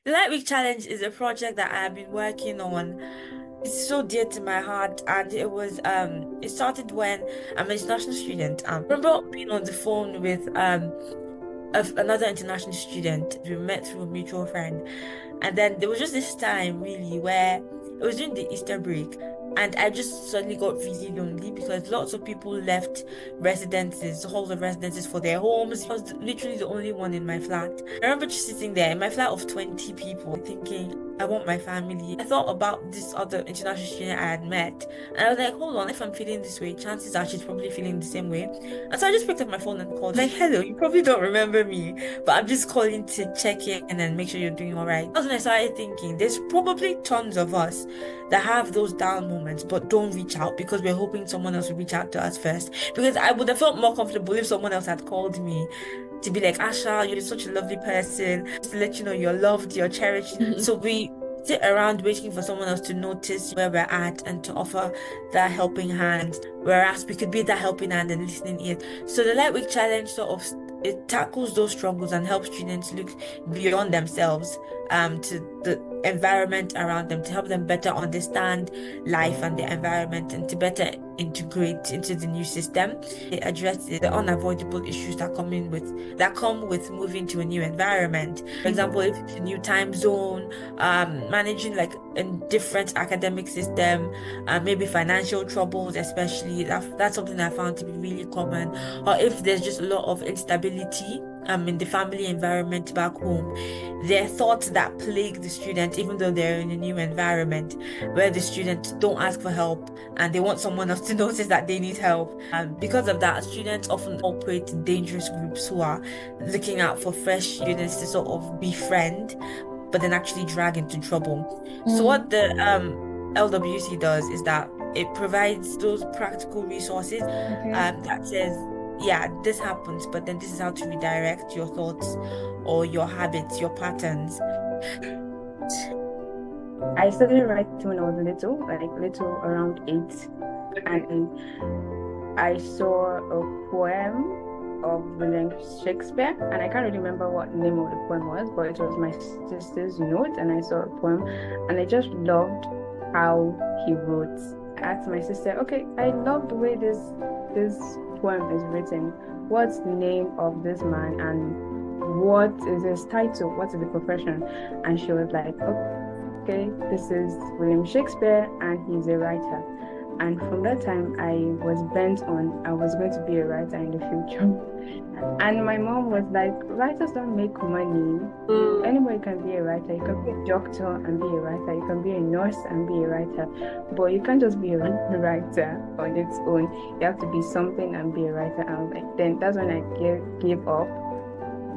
The Light Week Challenge is a project that I have been working on. It's so dear to my heart, and it started when I'm an international student. I remember being on the phone with another international student. We met through a mutual friend, and then there was just this time really where it was during the Easter break. And I just suddenly got really lonely because lots of people left halls of residences for their homes. I was literally the only one in my flat. I remember just sitting there in my flat of 20 people thinking, I want my family. I thought about this other international student I had met, and I was like, hold on, if I'm feeling this way, chances are she's probably feeling the same way. And so I just picked up my phone and called, like, hello, you probably don't remember me, but I'm just calling to check in and make sure you're doing all right. That's when I started thinking, there's probably tons of us that have those down moments, but don't reach out because we're hoping someone else will reach out to us first. Because I would have felt more comfortable if someone else had called me to be like, Asha, you're such a lovely person, just to let you know you're loved, you're cherished. So we sit around waiting for someone else to notice where we're at and to offer that helping hand, whereas we could be that helping hand and listening ear. So the Light Week Challenge sort of it tackles those struggles and helps students look beyond themselves to the environment around them to help them better understand life and the environment and to better integrate into the new system. It addresses the unavoidable issues that come with moving to a new environment. For example, if it's a new time zone, managing like a different academic system, maybe financial troubles, especially that's something I found to be really common. Or if there's just a lot of instability in the family environment back home, there are thoughts that plague the student, even though they're in a new environment where the students don't ask for help and they want someone else to notice that they need help. And because of that, students often operate in dangerous groups who are looking out for fresh students to sort of befriend, but then actually drag into trouble. So what Mm, the LWC does is that it provides those practical resources okay. that says, yeah, this happens, but then this is how to redirect your thoughts or your habits, your patterns. I started writing when I was little, like little around 8, and I saw a poem of William Shakespeare, and I can't really remember what the name of the poem was, but it was my sister's note, and I saw a poem, and I just loved how he wrote. I asked my sister, okay, I love the way this poem is written. What's the name of this man, and what is his title? What is the profession? And she was like, okay, this is William Shakespeare, and he's a writer. And from that time, I was bent on I was going to be a writer in the future. And my mom was like, writers don't make money. Anybody can be a writer. You can be a doctor and be a writer. You can be a nurse and be a writer. But you can't just be a writer on its own. You have to be something and be a writer. And I was like, then that's when I gave up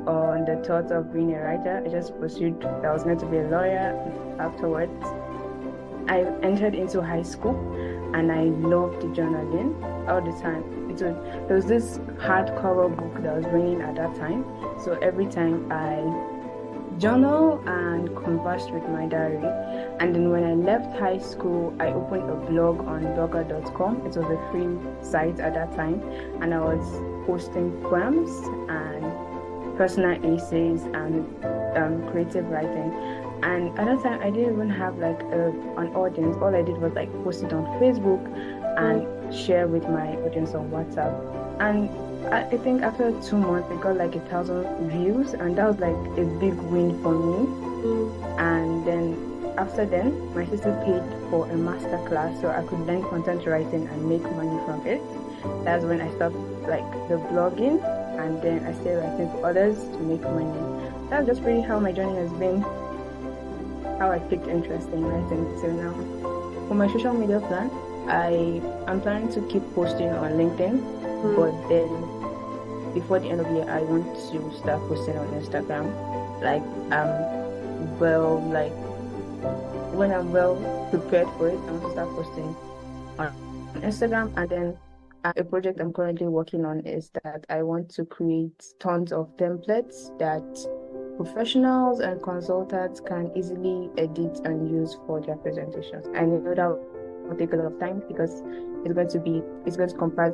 on the thought of being a writer. I just pursued that I was going to be a lawyer afterwards. I entered into high school and I loved journaling all the time. There was this hardcover book that was raining at that time. So every time I journal and conversed with my diary. And then when I left high school, I opened a blog on blogger.com. It was a free site at that time. And I was posting poems and personal essays and creative writing. And at that time, I didn't even have like an audience. All I did was like post it on Facebook and share with my audience on WhatsApp. And I think after 2 months, it got like 1,000 views, and that was like a big win for me. And then after then, my sister paid for a master class so I could learn content writing and make money from it. That's when I stopped like the blogging, and then I started writing for others to make money. That's just really how my journey has been, how I picked interest in writing till now. For my social media plan, I'm planning to keep posting on LinkedIn, but then before the end of the year, I want to start posting on Instagram. Like like when I'm well prepared for it, I want to start posting on Instagram. And then a project I'm currently working on is that I want to create tons of templates that professionals and consultants can easily edit and use for their presentations. I know that will take a lot of time because it's going to comprise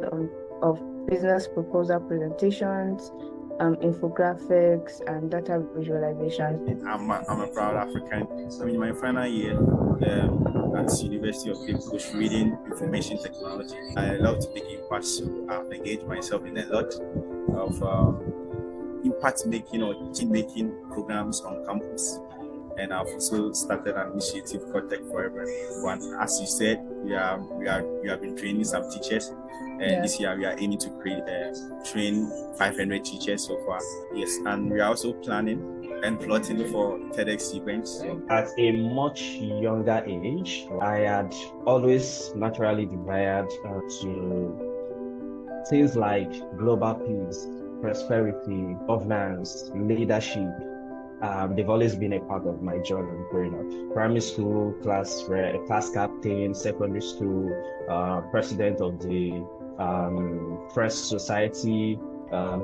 of business proposal presentations, infographics and data visualization. I'm a proud African. I'm in my final year at the University of Cape Coast reading information technology. I love to make impact, so I've engaged myself in a lot of impact making or team making programs on campus. And I've also started an initiative called Tech for Everyone. As you said, we have been training some teachers, and this year we are aiming to train 500 teachers so far. Yes, and we are also planning and plotting for TEDx events. At a much younger age, I had always naturally desired to things like global peace, prosperity, governance, leadership. They've always been a part of my journey growing up. Primary school, class captain, secondary school, president of the Press Society,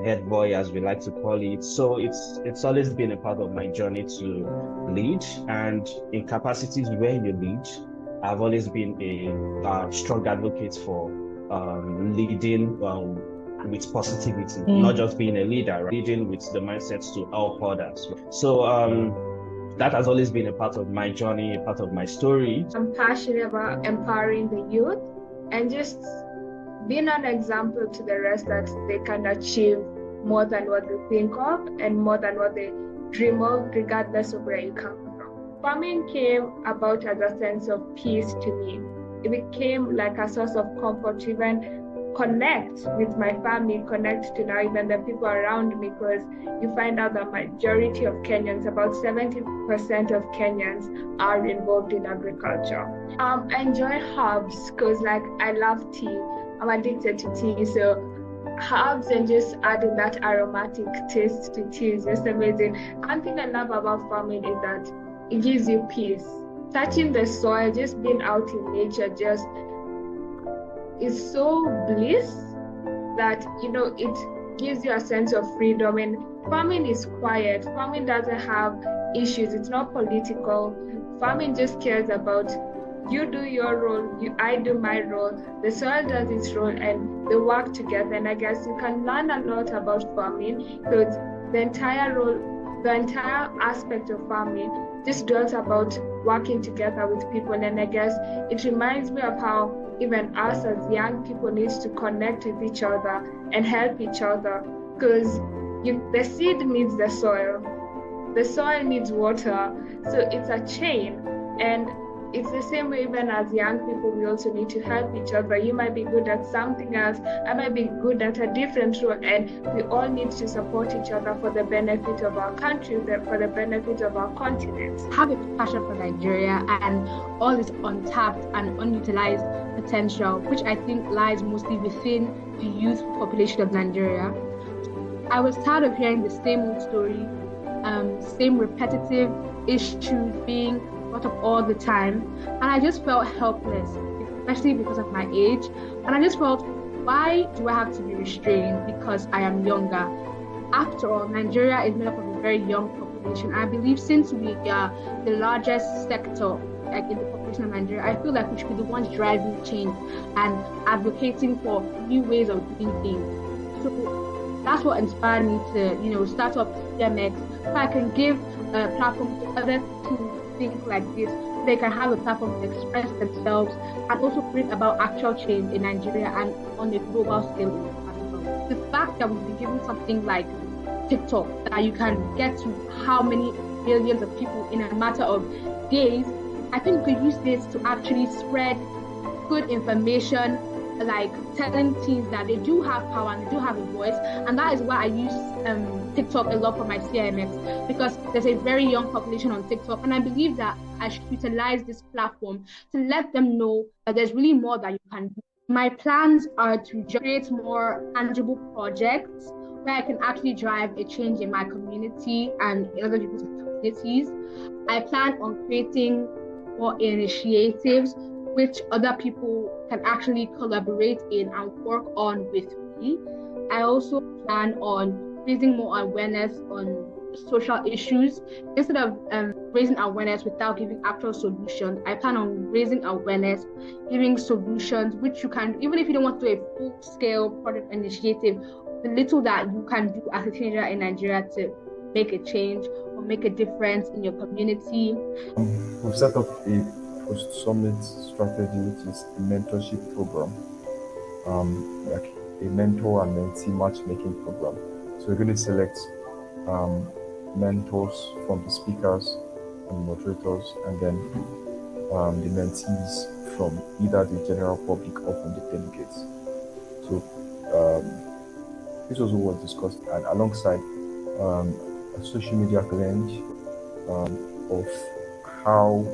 head boy, as we like to call it. So it's always been a part of my journey to lead, and in capacities where you lead, I've always been a strong advocate for leading with positivity, not just being a leader, right? Leading with the mindset to help others. So that has always been a part of my journey, a part of my story. I'm passionate about empowering the youth and just being an example to the rest that they can achieve more than what they think of and more than what they dream of, regardless of where you come from. Farming came about as a sense of peace to me. It became like a source of comfort to even connect with my family, connect to now even the people around me, because you find out that majority of Kenyans, about 70% of Kenyans, are involved in agriculture. I enjoy herbs because I love tea. I'm addicted to tea, so herbs and just adding that aromatic taste to tea is just amazing. One thing I love about farming is that it gives you peace. Touching the soil, just being out in nature, just is so bliss that it gives you a sense of freedom. And farming is quiet. Farming doesn't have issues. It's not political. Farming just cares about you do your role, I do my role, the soil does its role, and they work together. And I guess you can learn a lot about farming because the entire aspect of farming just dwells about working together with people. And I guess it reminds me of how even us as young people need to connect with each other and help each other, because the seed needs the soil needs water, so it's a chain. And it's the same way even as young people, we also need to help each other. You might be good at something else, I might be good at a different role, and we all need to support each other for the benefit of our country, for the benefit of our continent. I have a passion for Nigeria and all its untapped and unutilized potential, which I think lies mostly within the youth population of Nigeria. I was tired of hearing the same old story, same repetitive issues being brought up all the time, and I just felt helpless, especially because of my age. And I just felt, why do I have to be restrained because I am younger? After all, Nigeria is made up of a very young population. I believe since we are the largest sector in the population of Nigeria, I feel like we should be the ones driving change and advocating for new ways of doing things. So that's what inspired me to, start up CMX, so I can give a platform to others to think like this. They can have a platform to express themselves and also bring about actual change in Nigeria and on a global scale as well. The fact that we've been given something like TikTok, that you can get to how many billions of people in a matter of days, I think we could use this to actually spread good information, like telling teens that they do have power and they do have a voice. And that is why I use TikTok a lot for my CIMX, because there's a very young population on TikTok, and I believe that I should utilize this platform to let them know that there's really more that you can do. My plans are to create more tangible projects where I can actually drive a change in my community and in other people's communities. I plan on creating more initiatives which other people can actually collaborate in and work on with me. I also plan on raising more awareness on social issues. Instead of raising awareness without giving actual solutions, I plan on raising awareness, giving solutions, which you can, even if you don't want to do a full-scale project initiative, the little that you can do as a teenager in Nigeria to make a change or make a difference in your community? We've set up a post-summit strategy, which is a mentorship program, like a mentor and mentee matchmaking program. So we're going to select mentors from the speakers and moderators, and then the mentees from either the general public or from the delegates. So this was what was discussed, and alongside a social media challenge of how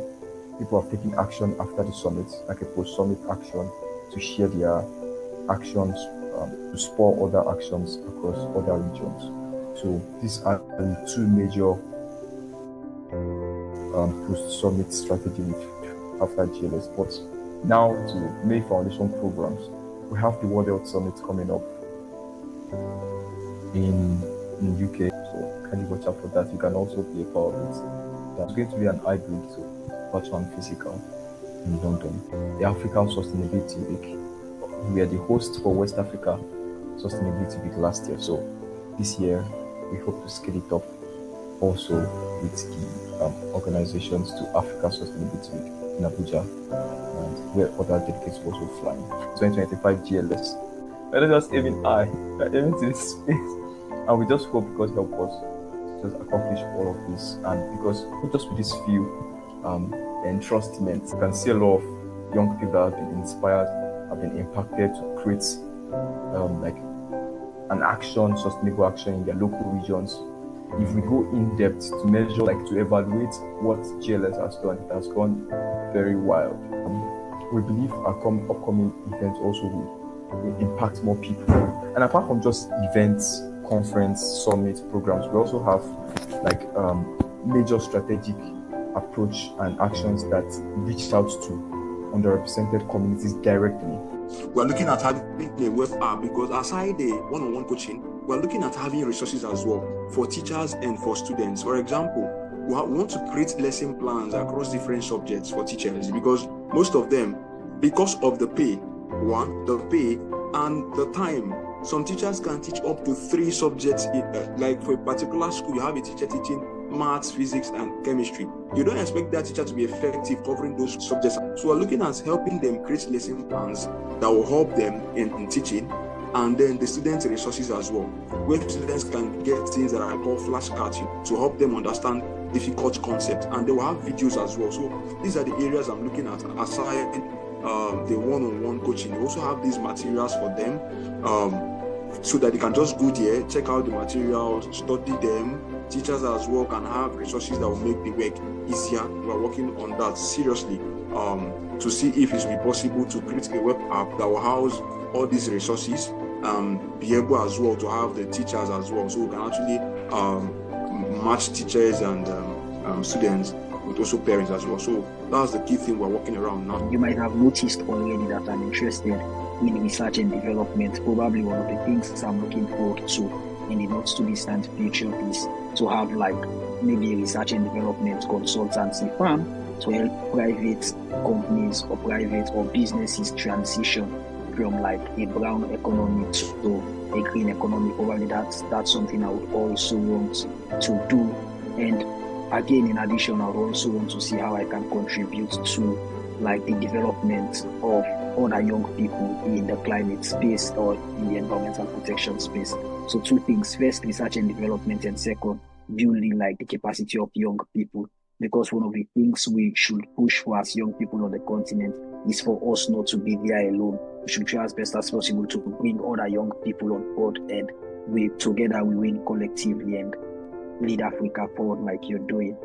people are taking action after the summit, like a post-summit action, to share their actions, to spur other actions across other regions. So these are the two major post-summit strategy after GLS. But now to May Foundation programs, we have the World Health Summit coming up in UK. So kindly watch out for that. You can also be a part of it. That's going to be an hybrid, so virtual and physical, in London. The African Sustainability Week. We are the host for West Africa Sustainability Week last year. So this year we hope to scale it up also with the organizations to Africa Sustainability Week in Abuja, and where other delegates will also flying. 2025 GLS. We're not just aiming high, we're aiming to space. And we just hope God help us to just accomplish all of this. And because not just with these few entrustments, you can see a lot of young people that have been inspired, have been impacted to create like an action, sustainable action in their local regions. If we go in depth to measure, like to evaluate what GLS has done, it has gone very wild. We believe our upcoming events also will impact more people. And apart from just events, conference, summit, programs, we also have like major strategic approach and actions that reach out to underrepresented communities directly. We're looking at having a web app, because aside the one-on-one coaching, we're looking at having resources as well for teachers and for students. For example, we want to create lesson plans across different subjects for teachers, because most of them, because of the pay and the time, some teachers can teach up to 3 subjects. Like for a particular school, you have a teacher teaching maths, physics, and chemistry. You don't expect that teacher to be effective covering those subjects. So we're looking at helping them create lesson plans that will help them in teaching, and then the students' resources as well, where students can get things that I call flashcards to help them understand difficult concepts, and they will have videos as well. So these are the areas I'm looking at. Aside the one-on-one coaching, we also have these materials for them, so that they can just go there, check out the materials, study them. Teachers as well can have resources that will make the work easier. We are working on that seriously to see if it's possible to create a web app that will house all these resources, be able as well to have the teachers as well, so we can actually match teachers and students with also parents as well. So that's the key thing we're working around now. You might have noticed already that I'm interested in research and development. Probably one of the things I'm looking forward to in the not too distant future is to have like maybe a research and development consultancy firm to help private companies or private or businesses transition from like a brown economy to a green economy. Probably that's something I would also want to do. And again, in addition, I would also want to see how I can contribute to like the development of other young people in the climate space or in the environmental protection space. So 2 things: first, research and development, and second, building like the capacity of young people. Because one of the things we should push for as young people on the continent is for us not to be there alone. We should try as best as possible to bring other young people on board, and together we win collectively and lead Africa forward like you're doing.